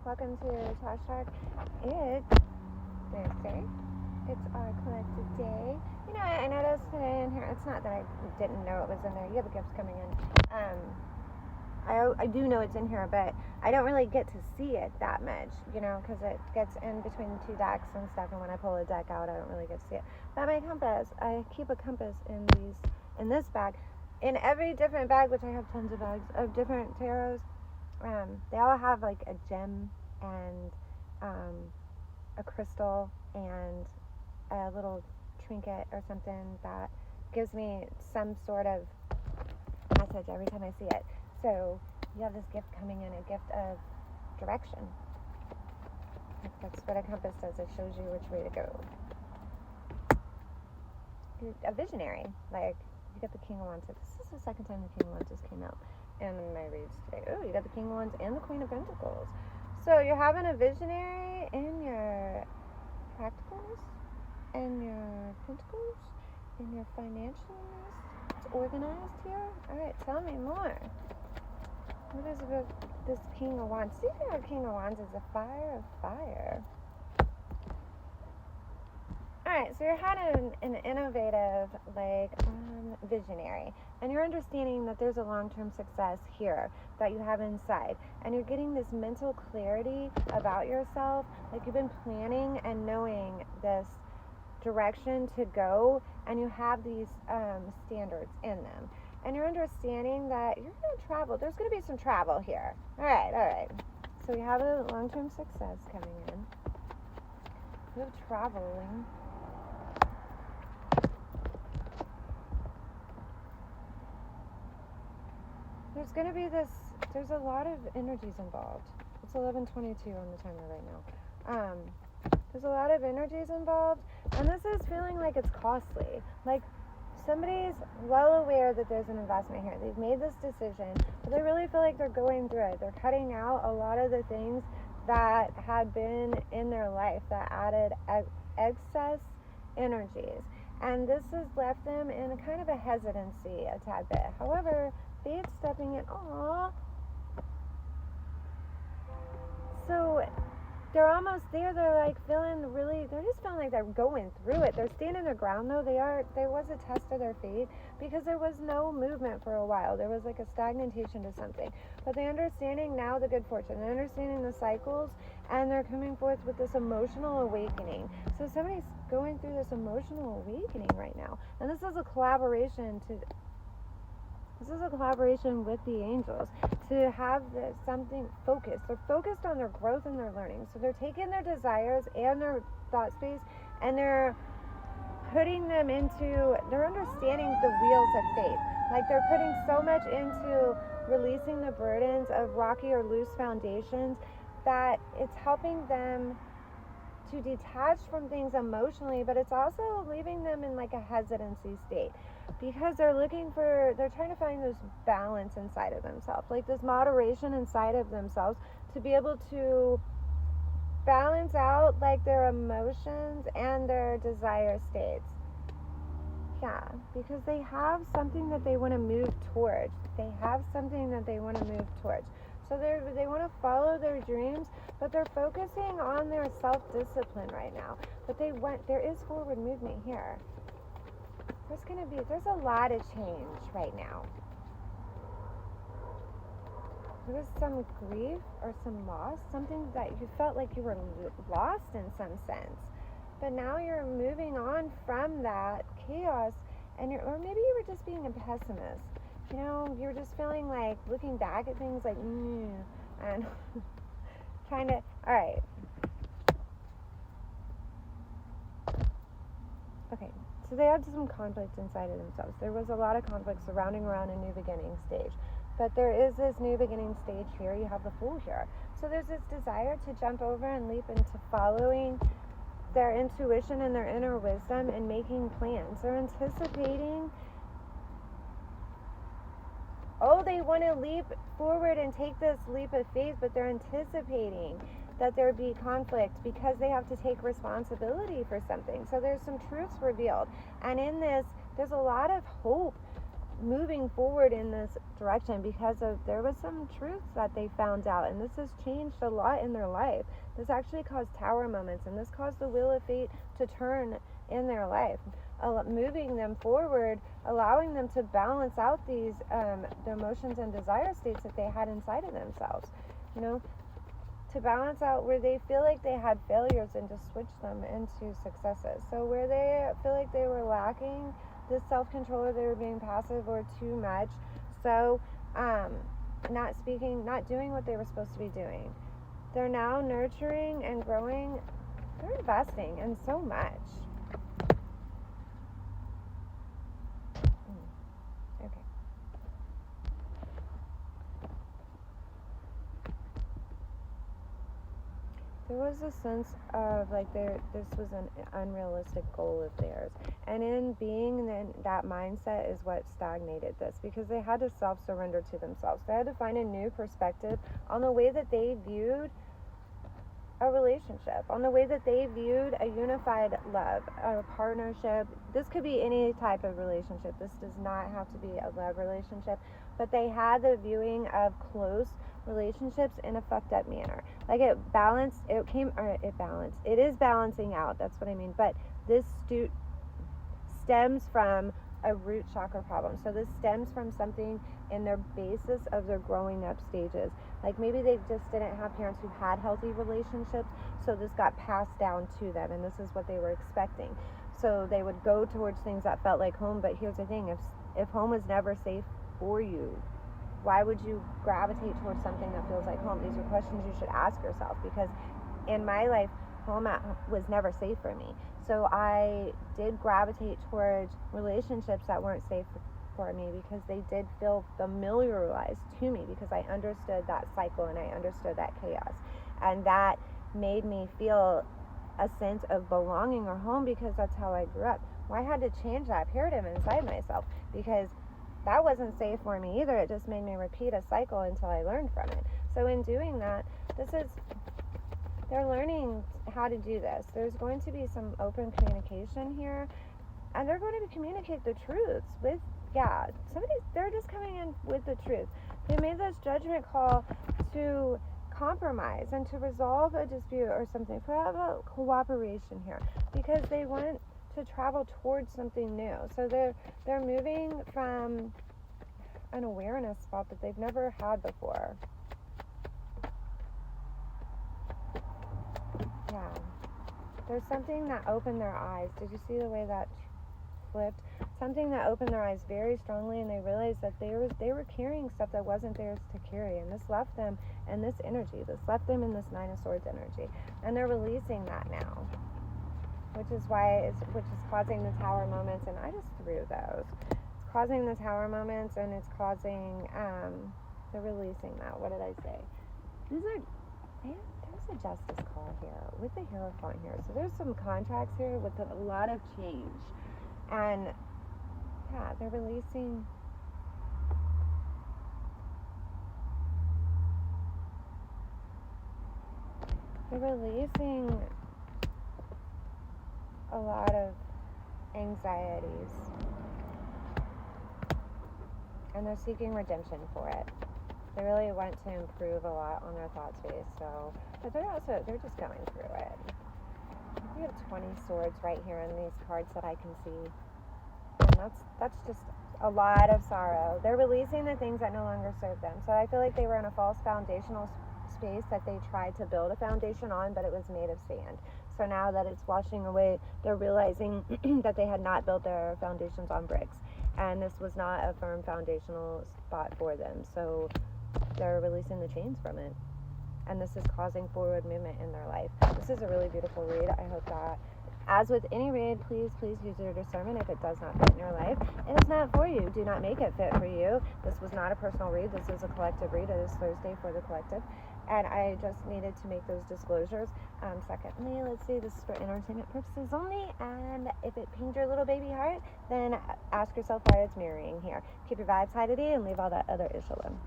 Welcome to Tosh Talk. It's Thursday. It's our collective day. You know, I noticed today in here, it's not that I didn't know it was in there. You have the gifts coming in. I do know it's in here, but I don't really get to see it that much, you know, because it gets in between the two decks and stuff, and when I pull a deck out, I don't really get to see it. But my compass, I keep a compass in this bag. In every different bag, which I have tons of bags of different tarots, they all have like a gem and a crystal and a little trinket or something that gives me some sort of message every time I see it. So you have this gift coming in, a gift of direction. That's what a compass does. It shows you which way to go. You're a visionary. Like, you got the King of Wands. This is the second time the King of Wands came out in my reads today. Oh, you got the King of Wands and the Queen of Pentacles. So you're having a visionary in your practicals, in your pentacles, in your financialness. It's organized here. All right, tell me more. What is it about this King of Wands? See, our King of Wands is a fire of fire. Alright, so you're having an innovative, visionary, and you're understanding that there's a long-term success here that you have inside, and you're getting this mental clarity about yourself, like you've been planning and knowing this direction to go, and you have these standards in them, and you're understanding that you're going to travel. There's going to be some travel here. Alright, so you have a long-term success coming in. You have traveling. There's going to be there's a lot of energies involved. It's 11:22 on the timer right now. There's a lot of energies involved, and this is feeling like it's costly. Like, somebody's well aware that there's an investment here. They've made this decision, but they really feel like they're going through it. They're cutting out a lot of the things that had been in their life that added excess energies. And this has left them in a kind of a hesitancy a tad bit. However, Fate's stepping in. Aww. So they're almost there. They're like feeling really, they're just feeling like they're going through it. They're standing their ground though. There was a test of their faith because there was no movement for a while. There was like a stagnation to something. But they're understanding now the good fortune. They're understanding the cycles, and they're coming forth with this emotional awakening. So somebody's going through this emotional awakening right now. And this is a collaboration with the angels to have something focused. They're focused on their growth and their learning. So they're taking their desires and their thought space, and they're putting them into, they're understanding the wheels of faith. Like, they're putting so much into releasing the burdens of rocky or loose foundations that it's helping them to detach from things emotionally, but it's also leaving them in like a hesitancy state, because they're trying to find this balance inside of themselves, like this moderation inside of themselves, to be able to balance out like their emotions and their desire states. Yeah, because they have something that they want to move towards. So they want to follow their dreams, but they're focusing on their self-discipline right now. But there is forward movement here. There's a lot of change right now. There was some grief or some loss, something that you felt like you were lost in some sense. But now you're moving on from that chaos, or maybe you were just being a pessimist. You know, you're just feeling like looking back at things like, and trying to, all right. Okay, so they had some conflict inside of themselves. There was a lot of conflict surrounding around a new beginning stage. But there is this new beginning stage here. You have the Fool here. So there's this desire to jump over and leap into following their intuition and their inner wisdom and making plans. They're anticipating. They want to leap forward and take this leap of faith, but they're anticipating that there be conflict because they have to take responsibility for something. So there's some truths revealed. And in this, there's a lot of hope moving forward in this direction because there was some truths that they found out, and this has changed a lot in their life. This actually caused tower moments, and this caused the wheel of fate to turn in their life, moving them forward, allowing them to balance out these the emotions and desire states that they had inside of themselves, to balance out where they feel like they had failures and to switch them into successes. So where they feel like they were lacking this self-control, or they were being passive or too much, so not speaking, not doing what they were supposed to be doing, they're now nurturing and growing. They're investing in so much. Okay. There was a sense of like this was an unrealistic goal of theirs, and in being in that mindset is what stagnated this, because they had to self-surrender to themselves. They had to find a new perspective on the way that they viewed a relationship, on the way that they viewed a unified love, a partnership. This could be any type of relationship. This does not have to be a love relationship, but they had the viewing of close relationships in a fucked up manner. Like it is balancing out, that's what I mean. But this stems from a root chakra problem. So this stems from something in their basis of their growing up stages. Like maybe they just didn't have parents who had healthy relationships, so this got passed down to them, and this is what they were expecting. So they would go towards things that felt like home. But here's the thing, if home was never safe for you, why would you gravitate towards something that feels like home? These are questions you should ask yourself, because in my life, home was never safe for me. So I did gravitate towards relationships that weren't safe for me, because they did feel familiarized to me, because I understood that cycle and I understood that chaos. And that made me feel a sense of belonging or home, because that's how I grew up. Well, I had to change that paradigm inside myself, because that wasn't safe for me either. It just made me repeat a cycle until I learned from it. So in doing that, they're learning how to do this. There's going to be some open communication here, and they're going to communicate the truths with, they're just coming in with the truth. They made this judgment call to compromise and to resolve a dispute or something, for about cooperation here, because they want to travel towards something new. So they're moving from an awareness spot that they've never had before. Yeah. There's something that opened their eyes. Did you see the way that flipped? Something that opened their eyes very strongly, and they realized that they were carrying stuff that wasn't theirs to carry, and this left them in this energy. This left them in this Nine of Swords energy, and they're releasing that now, which is causing the tower moments. And I just threw those. It's causing the tower moments, and it's causing they're releasing that. What did I say? There's a justice call here with the Hierophant here. So there's some contracts here with a lot of change, and yeah, they're releasing. They're releasing a lot of anxieties, and they're seeking redemption for it. They really want to improve a lot on their thought space. So, but they're just going through it. We have 20 swords right here in these cards that I can see, and that's just a lot of sorrow. They're releasing the things that no longer serve them. So I feel like they were in a false foundational space that they tried to build a foundation on, but it was made of sand. So now that it's washing away, they're realizing that they had not built their foundations on bricks, and this was not a firm foundational spot for them. So they're releasing the chains from it, and this is causing forward movement in their life. This is a really beautiful read. I hope that, as with any read, please use your discernment. If it does not fit in your life, it is not for you. Do not make it fit for you. This was not a personal read. This is a collective read. It is Thursday for the collective, and I just needed to make those disclosures. Secondly, let's see, this is for entertainment purposes only, and if it pinged your little baby heart, then ask yourself why it's mirroring here. Keep your vibes high today and leave all that other ish alone.